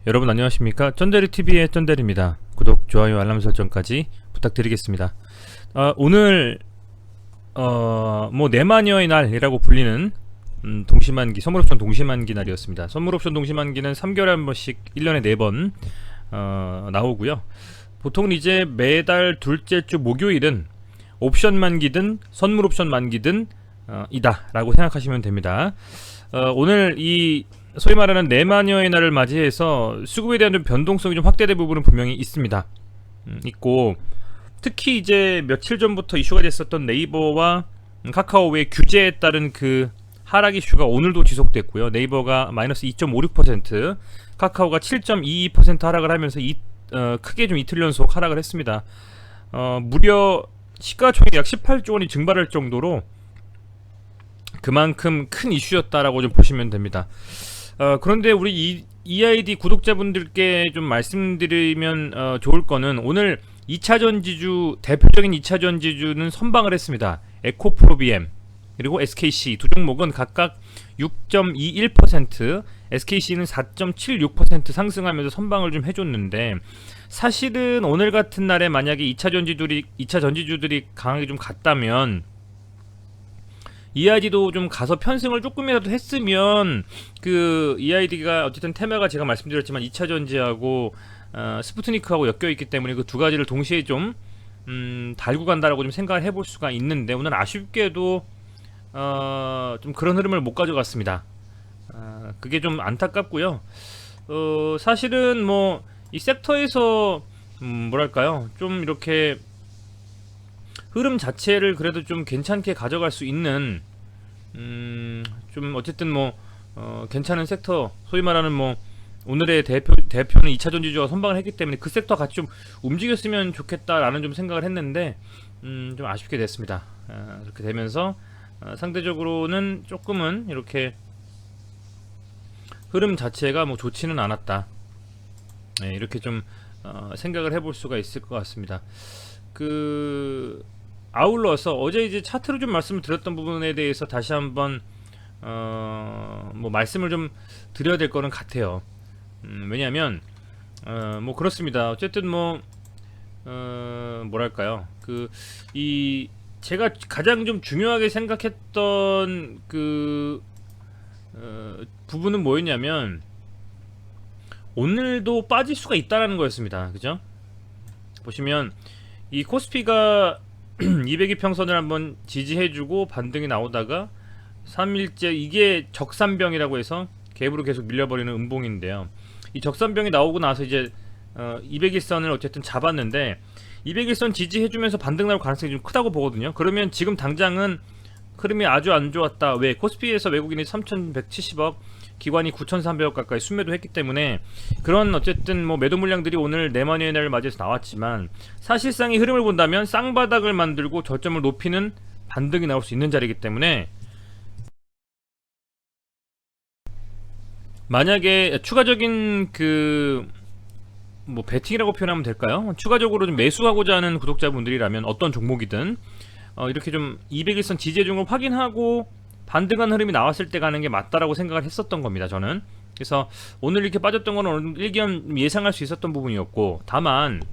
여러분 안녕하십니까? 쩐데리TV의 쩐데리입니다. 구독, 좋아요, 알람 설정까지 부탁드리겠습니다. 오늘 뭐 내마녀의 날이라고 불리는 동시만기, 선물옵션 동시만기 날이었습니다. 선물옵션 동시만기는 3개월에 한 번씩 1년에 4번 나오고요. 보통은 이제 매달 둘째 주 목요일은 옵션 만기든 선물옵션 만기든 이다 라고 생각하시면 됩니다. 오늘 이 소위 말하는 내마녀의 날을 맞이해서 수급에 대한 좀 변동성이 좀 확대된 부분은 분명히 있습니다. 있고, 특히 이제 며칠 전부터 이슈가 됐었던 네이버와 카카오의 규제에 따른 그 하락 이슈가 오늘도 지속됐고요. 네이버가 마이너스 2.56%, 카카오가 7.22% 하락을 하면서 크게 좀 이틀 연속 하락을 했습니다. 무려 시가총액 약 18조 원이 증발할 정도로 그만큼 큰 이슈였다라고 좀 보시면 됩니다. 그런데 우리 EID 구독자분들께 좀 말씀드리면 좋을 거는, 오늘 2차전지주, 대표적인 2차전지주는 선방을 했습니다. 에코프로비엠 그리고 SKC 두 종목은 각각 6.21%, SKC는 4.76% 상승하면서 선방을 좀 해줬는데, 사실은 오늘 같은 날에 만약에 2차전지주들이 강하게 좀 갔다면, EID도 좀 가서 편승을 조금이라도 했으면, 그 EID가 어쨌든 테마가 제가 말씀드렸지만 2차전지하고 스푸트니크하고 엮여있기 때문에 그 두 가지를 동시에 좀 달고 간다라고 좀 생각을 해볼 수가 있는데, 오늘 아쉽게도 좀 그런 흐름을 못 가져갔습니다. 그게 좀 안타깝고요. 사실은 뭐 이 섹터에서 뭐랄까요, 좀 이렇게 흐름 자체를 그래도 좀 괜찮게 가져갈 수 있는 좀 어쨌든 뭐 괜찮은 섹터, 소위 말하는 뭐 오늘의 대표는 2차전지주가 선방을 했기 때문에 그 섹터 같이 좀 움직였으면 좋겠다라는 좀 생각을 했는데, 좀 아쉽게 됐습니다. 그렇게 되면서 상대적으로는 조금은 이렇게 흐름 자체가 뭐 좋지는 않았다, 이렇게 좀 생각을 해볼 수가 있을 것 같습니다. 아울러서 어제 이제 차트로 좀 말씀을 드렸던 부분에 대해서 다시 한번 뭐 말씀을 좀 드려야 될 거는 같아요. 왜냐하면 뭐 그렇습니다. 어쨌든 뭐 뭐랄까요, 제가 가장 좀 중요하게 생각했던 부분은 뭐였냐면, 오늘도 빠질 수가 있다라는 거였습니다. 그죠? 보시면 이 코스피가 200이평선을 한번 지지해주고 반등이 나오다가 3일째 이게 적산병이라고 해서 갭으로 계속 밀려버리는 음봉인데요. 이 적산병이 나오고 나서 이제 200일선을 어쨌든 잡았는데, 200일선 지지해주면서 반등 나올 가능성이 좀 크다고 보거든요. 그러면 지금 당장은 흐름이 아주 안 좋았다. 왜? 코스피에서 외국인이 3170억, 기관이 9300억 가까이 순매도 했기 때문에, 그런 어쨌든 뭐 매도 물량들이 오늘 내마녀의 날을 맞이해서 나왔지만, 사실상의 흐름을 본다면 쌍바닥을 만들고 저점을 높이는 반등이 나올 수 있는 자리이기 때문에, 만약에 추가적인 뭐 베팅이라고 표현하면 될까요? 추가적으로 좀 매수하고자 하는 구독자분들이라면 어떤 종목이든 이렇게 좀 200일선 지지해준 걸 확인하고 반등한 흐름이 나왔을 때 가는 게 맞다라고 생각을 했었던 겁니다, 저는. 그래서 오늘 이렇게 빠졌던 건 어느 일견 예상할 수 있었던 부분이었고, 다만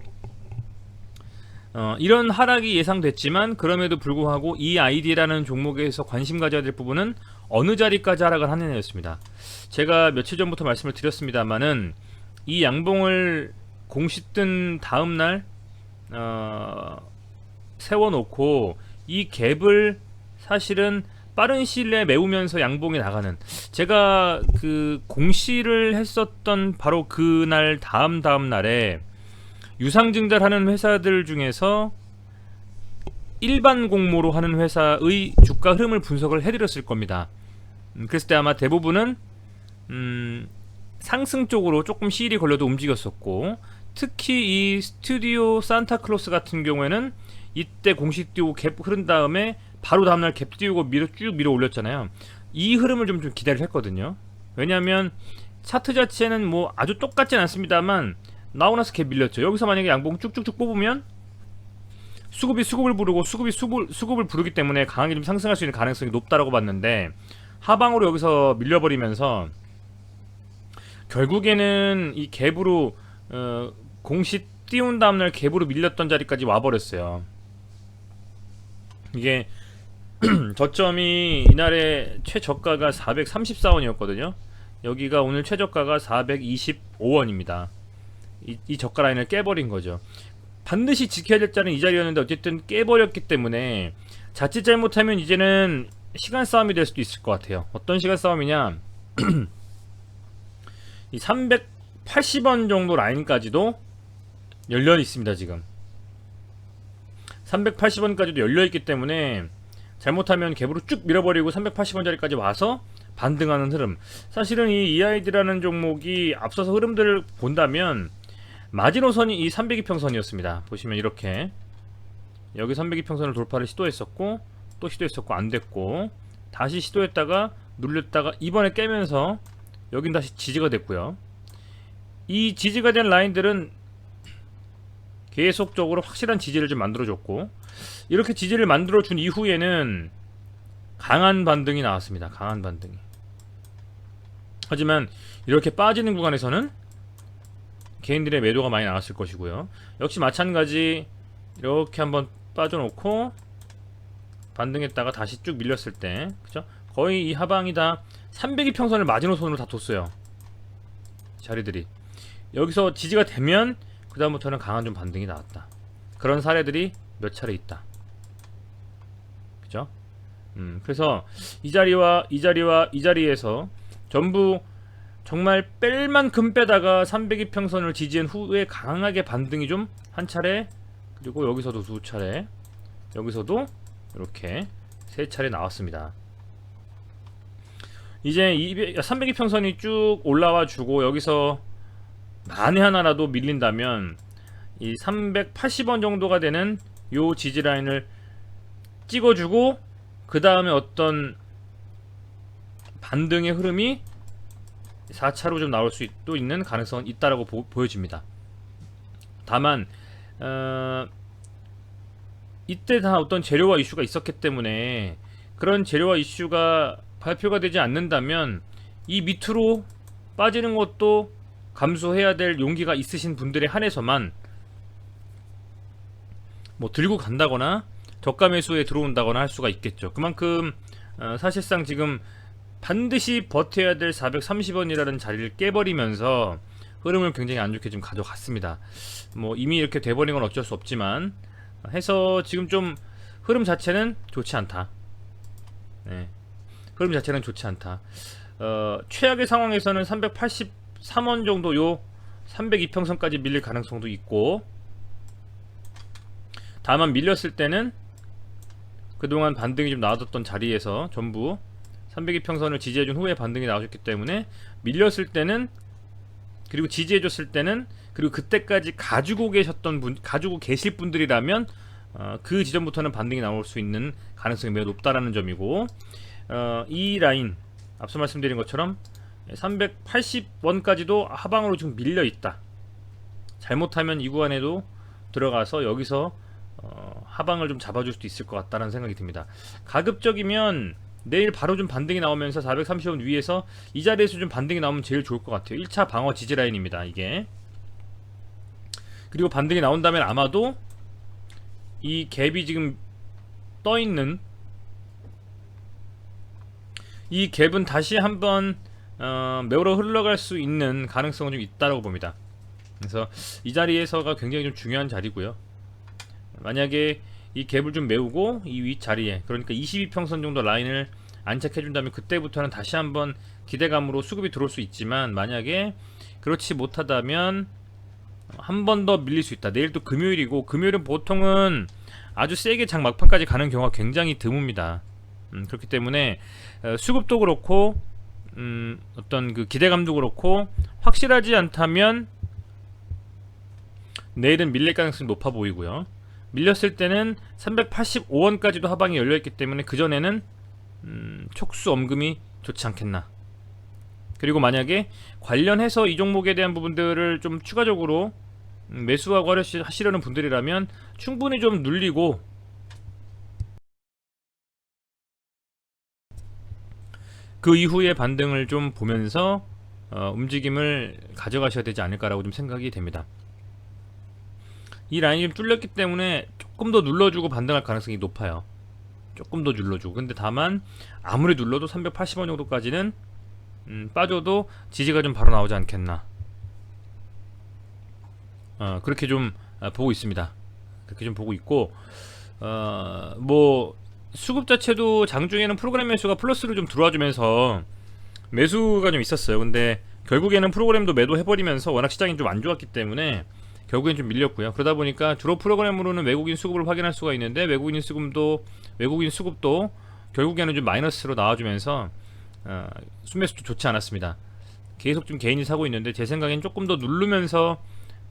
이런 하락이 예상됐지만 그럼에도 불구하고 이 아이디라는 종목에서 관심 가져야 될 부분은 어느 자리까지 하락을 하느냐였습니다. 제가 며칠 전부터 말씀을 드렸습니다만은, 이 양봉을 공시 뜬 다음날 세워놓고 이 갭을 사실은 빠른 시일 내에 메우면서 양봉이 나가는, 제가 공시를 했었던 바로 그날 다음 날에 유상증자하는 회사들 중에서 일반 공모로 하는 회사의 주가 흐름을 분석을 해드렸을 겁니다. 그랬을 때 아마 대부분은 상승 쪽으로 조금 시일이 걸려도 움직였었고, 특히 이 스튜디오 산타클로스 같은 경우에는 이때 공시 띄우고 갭 흐른 다음에 바로 다음날 갭 띄우고 쭉 밀어 올렸잖아요. 이 흐름을 좀 기대를 했거든요. 왜냐하면 차트 자체는 뭐 아주 똑같진 않습니다만 나오고 나서 갭 밀렸죠. 여기서 만약에 양봉 쭉쭉쭉 뽑으면 수급이 수급을 부르고 수급이 수급을 부르기 때문에 강하게 좀 상승할 수 있는 가능성이 높다라고 봤는데, 하방으로 여기서 밀려버리면서 결국에는 이 갭으로 공시 띄운 다음날 갭으로 밀렸던 자리까지 와버렸어요. 이게 저점이 이날의 최저가가 434원이었거든요. 여기가 오늘 최저가가 425원입니다. 이 저가 라인을 깨버린 거죠. 반드시 지켜야 될 자리는 이 자리였는데 어쨌든 깨버렸기 때문에 자칫 잘못하면 이제는 시간 싸움이 될 수도 있을 것 같아요. 어떤 시간 싸움이냐, 이 380원 정도 라인까지도 열려 있습니다. 지금 380원까지도 열려 있기 때문에 잘못하면 갭으로 쭉 밀어버리고 380원짜리까지 와서 반등하는 흐름. 사실은 이 EID라는 종목이 앞서서 흐름들을 본다면 마지노선이 이 302평선이었습니다. 보시면 이렇게 여기 302평선을 돌파를 시도했었고 또 시도했었고 안됐고 다시 시도했다가 눌렸다가 이번에 깨면서 여긴 다시 지지가 됐고요. 이 지지가 된 라인들은 계속적으로 확실한 지지를 좀 만들어줬고, 이렇게 지지를 만들어준 이후에는 강한 반등이 나왔습니다. 강한 반등이. 하지만 이렇게 빠지는 구간에서는 개인들의 매도가 많이 나왔을 것이고요. 역시 마찬가지 이렇게 한번 빠져놓고 반등했다가 다시 쭉 밀렸을 때, 그죠? 거의 이 하방이 다 302평선을 마지노선으로 다 뒀어요. 자리들이. 여기서 지지가 되면 그 다음부터는 강한 좀 반등이 나왔다. 그런 사례들이 몇 차례 있다. 그죠? 그래서 이 자리와 이 자리와 이 자리에서 전부 정말 뺄 만큼 빼다가 302평선을 지지한 후에 강하게 반등이 좀 한 차례, 그리고 여기서도 두 차례, 여기서도 이렇게 세 차례 나왔습니다. 이제 302평선이 쭉 올라와 주고 여기서 만에 하나라도 밀린다면 이 380원 정도가 되는 요 지지라인을 찍어주고 그 다음에 어떤 반등의 흐름이 4차로 좀 나올 수 있는 가능성은 있다라고 보여집니다. 다만 이때 다 어떤 재료와 이슈가 있었기 때문에 그런 재료와 이슈가 발표가 되지 않는다면 이 밑으로 빠지는 것도 감수해야 될 용기가 있으신 분들에 한해서만 뭐 들고 간다거나 저가 매수에 들어온다거나 할 수가 있겠죠. 그만큼 사실상 지금 반드시 버텨야 될 430원이라는 자리를 깨버리면서 흐름을 굉장히 안 좋게 좀 가져갔습니다. 뭐 이미 이렇게 돼버린 건 어쩔 수 없지만 해서 지금 좀 흐름 자체는 좋지 않다. 네. 흐름 자체는 좋지 않다. 최악의 상황에서는 383원 정도 요 302평선까지 밀릴 가능성도 있고, 다만 밀렸을 때는 그동안 반등이 좀 나왔던 자리에서 전부 302평선을 지지해준 후에 반등이 나오셨기 때문에 밀렸을 때는, 그리고 지지해줬을 때는, 그리고 그때까지 가지고 계실 분들이라면 그 지점부터는 반등이 나올 수 있는 가능성이 매우 높다라는 점이고, 이 라인 앞서 말씀드린 것처럼 380원까지도 하방으로 지금 밀려 있다. 잘못하면 이 구간에도 들어가서 여기서 하방을 좀 잡아줄 수도 있을 것 같다는 생각이 듭니다. 가급적이면 내일 바로 좀 반등이 나오면서 430원 위에서 이 자리에서 좀 반등이 나오면 제일 좋을 것 같아요. 1차 방어 지지 라인입니다, 이게. 그리고 반등이 나온다면 아마도 이 갭이 지금 떠있는 이 갭은 다시 한번 매우러 흘러갈 수 있는 가능성은 좀 있다고 봅니다. 그래서 이 자리에서가 굉장히 좀 중요한 자리고요. 만약에 이 갭을 좀 메우고 이 윗자리에, 그러니까 22평선 정도 라인을 안착해준다면 그때부터는 다시 한번 기대감으로 수급이 들어올 수 있지만, 만약에 그렇지 못하다면 한 번 더 밀릴 수 있다. 내일 또 금요일이고, 금요일은 보통은 아주 세게 장 막판까지 가는 경우가 굉장히 드뭅니다. 그렇기 때문에 수급도 그렇고 어떤 그 기대감도 그렇고 확실하지 않다면 내일은 밀릴 가능성이 높아 보이고요. 밀렸을 때는 385원까지도 하방이 열려있기 때문에 그전에는 촉수 엄금이 좋지 않겠나. 그리고 만약에 관련해서 이 종목에 대한 부분들을 좀 추가적으로 매수하고 하시려는 분들이라면 충분히 좀 눌리고 그 이후에 반등을 좀 보면서 움직임을 가져가셔야 되지 않을까라고 좀 생각이 됩니다. 이 라인이 좀 뚫렸기 때문에 조금 더 눌러주고 반등할 가능성이 높아요. 조금 더 눌러주고. 근데 다만 아무리 눌러도 380원 정도까지는 빠져도 지지가 좀 바로 나오지 않겠나. 그렇게 좀 보고 있습니다. 그렇게 좀 보고 있고, 뭐 수급 자체도 장중에는 프로그램 매수가 플러스로 좀 들어와주면서 매수가 좀 있었어요. 근데 결국에는 프로그램도 매도해버리면서 워낙 시장이 좀 안 좋았기 때문에 결국엔 좀 밀렸고요. 그러다 보니까 주로 프로그램으로는 외국인 수급을 확인할 수가 있는데 외국인 수급도 결국에는 좀 마이너스로 나와주면서 순매수도 좋지 않았습니다. 계속 좀 개인이 사고 있는데 제 생각엔 조금 더 누르면서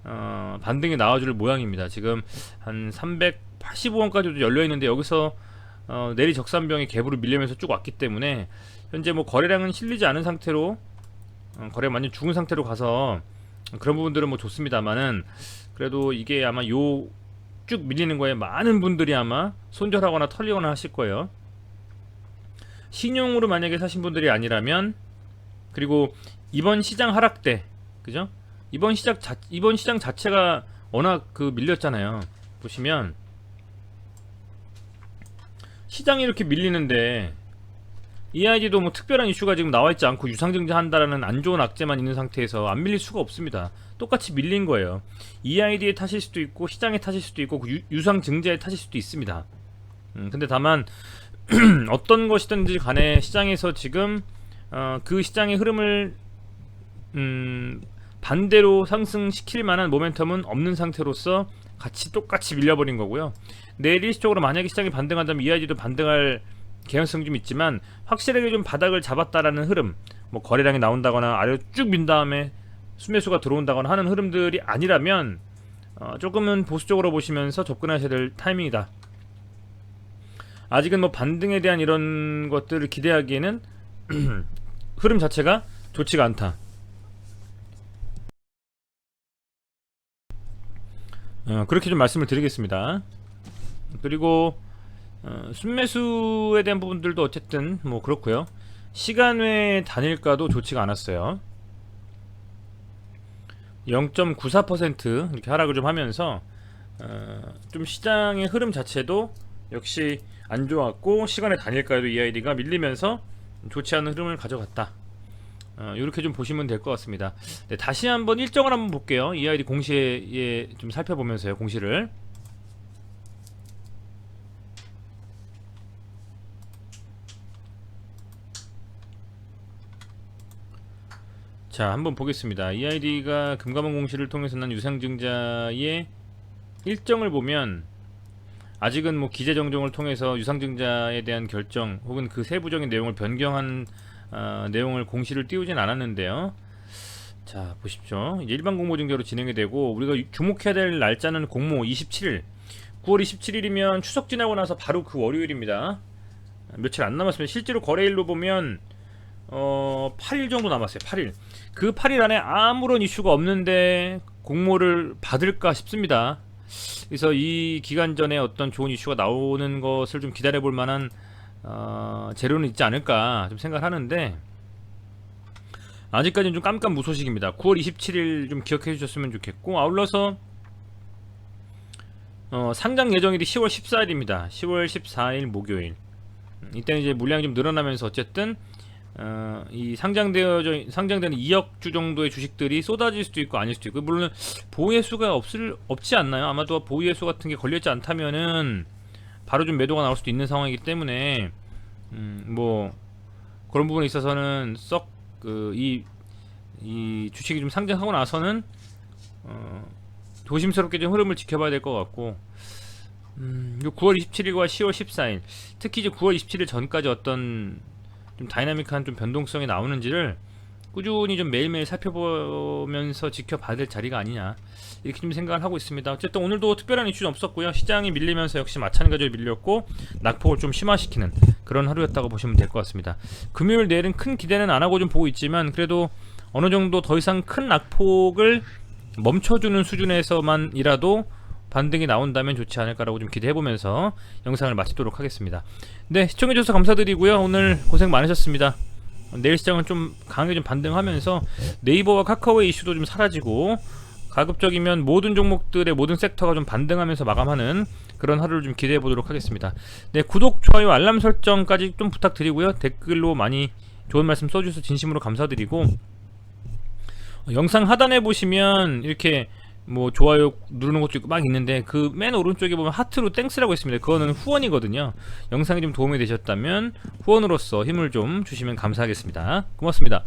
반등이 나와줄 모양입니다. 지금 한 385원까지도 열려있는데 여기서 내리 적산병이 갭으로 밀리면서 쭉 왔기 때문에 현재 뭐 거래량은 실리지 않은 상태로 거래가 완전 죽은 상태로 가서 그런 부분들은 뭐 좋습니다만은 그래도 이게 아마 요 쭉 밀리는 거에 많은 분들이 아마 손절하거나 털리거나 하실 거예요. 신용으로 만약에 사신 분들이 아니라면, 그리고 이번 시장 하락 때, 그죠? 이번 시장 자체가 워낙 밀렸잖아요. 보시면 시장이 이렇게 밀리는데 EID도 뭐 특별한 이슈가 지금 나와있지 않고 유상증자 한다라는 안 좋은 악재만 있는 상태에서 안 밀릴 수가 없습니다. 똑같이 밀린 거예요. EID의 탓일 수도 있고 시장의 탓일 수도 있고 유상증자의 탓일 수도 있습니다. 근데 다만 어떤 것이든지 간에 시장에서 지금 그 시장의 흐름을 반대로 상승시킬 만한 모멘텀은 없는 상태로서 똑같이 밀려버린 거고요. 내일 일시적으로 만약에 시장이 반등한다면 EID도 반등할 개연성이 좀 있지만 확실하게 좀 바닥을 잡았다라는 흐름, 뭐 거래량이 나온다거나 아래로 쭉 민 다음에 순매수가 들어온다거나 하는 흐름들이 아니라면 조금은 보수적으로 보시면서 접근하셔야 될 타이밍이다. 아직은 뭐 반등에 대한 이런 것들을 기대하기에는 흐름 자체가 좋지가 않다. 그렇게 좀 말씀을 드리겠습니다. 그리고 순매수에 대한 부분들도 어쨌든 뭐 그렇고요. 시간 외 단일가도 좋지가 않았어요. 0.94% 이렇게 하락을 좀 하면서 좀 시장의 흐름 자체도 역시 안 좋았고 시간의 단일가에도 EID가 밀리면서 좋지 않은 흐름을 가져갔다. 이렇게 좀 보시면 될 것 같습니다. 네, 다시 한번 일정을 한번 볼게요. EID 공시에 좀 살펴보면서요. 공시를 자 한번 보겠습니다. EID가 금감원 공시를 통해서 난 유상증자의 일정을 보면 아직은 뭐 기재정정을 통해서 유상증자에 대한 결정 혹은 그 세부적인 내용을 변경한 내용을 공시를 띄우진 않았는데요. 자 보십시오. 이제 일반 공모증자로 진행이 되고 우리가 주목해야 될 날짜는 공모 27일 9월 27일이면 추석 지나고 나서 바로 그 월요일입니다. 며칠 안 남았습니다. 실제로 거래일로 보면 8일 정도 남았어요. 8일. 그 8일 안에 아무런 이슈가 없는데 공모를 받을까 싶습니다. 그래서 이 기간 전에 어떤 좋은 이슈가 나오는 것을 좀 기다려 볼 만한 재료는 있지 않을까 좀 생각을 하는데 아직까지는 좀 깜깜무소식입니다. 9월 27일 좀 기억해 주셨으면 좋겠고, 아울러서 상장 예정일이 10월 14일입니다. 10월 14일 목요일. 이때는 이제 물량이 좀 늘어나면서 어쨌든 이 상장되는 2억 주 정도의 주식들이 쏟아질 수도 있고 아닐 수도 있고, 물론 보유예수가 없지 않나요? 아마도 보유예수 같은 게 걸렸지 않다면은 바로 좀 매도가 나올 수도 있는 상황이기 때문에 뭐 그런 부분에 있어서는 썩 이 주식이 좀 상장하고 나서는 조심스럽게 좀 흐름을 지켜봐야 될 것 같고, 9월 27일과 10월 14일 특히 이제 9월 27일 전까지 어떤 좀 다이나믹한 좀 변동성이 나오는지를 꾸준히 좀 매일매일 살펴보면서 지켜봐야 될 자리가 아니냐 이렇게 좀 생각을 하고 있습니다. 어쨌든 오늘도 특별한 이슈는 없었고요. 시장이 밀리면서 역시 마찬가지로 밀렸고 낙폭을 좀 심화시키는 그런 하루였다고 보시면 될 것 같습니다. 금요일 내일은 큰 기대는 안 하고 좀 보고 있지만 그래도 어느 정도 더 이상 큰 낙폭을 멈춰주는 수준에서만이라도 반등이 나온다면 좋지 않을까라고 좀 기대해보면서 영상을 마치도록 하겠습니다. 네, 시청해주셔서 감사드리고요. 오늘 고생 많으셨습니다. 내일 시장은 좀 강하게 좀 반등하면서 네이버와 카카오의 이슈도 좀 사라지고 가급적이면 모든 종목들의 모든 섹터가 좀 반등하면서 마감하는 그런 하루를 좀 기대해 보도록 하겠습니다. 네, 구독, 좋아요, 알람 설정까지 좀 부탁드리고요. 댓글로 많이 좋은 말씀 써주셔서 진심으로 감사드리고, 영상 하단에 보시면 이렇게 뭐 좋아요 누르는 것도 있고 막 있는데 그 맨 오른쪽에 보면 하트로 땡스라고 있습니다. 그거는 후원이거든요. 영상이 좀 도움이 되셨다면 후원으로서 힘을 좀 주시면 감사하겠습니다. 고맙습니다.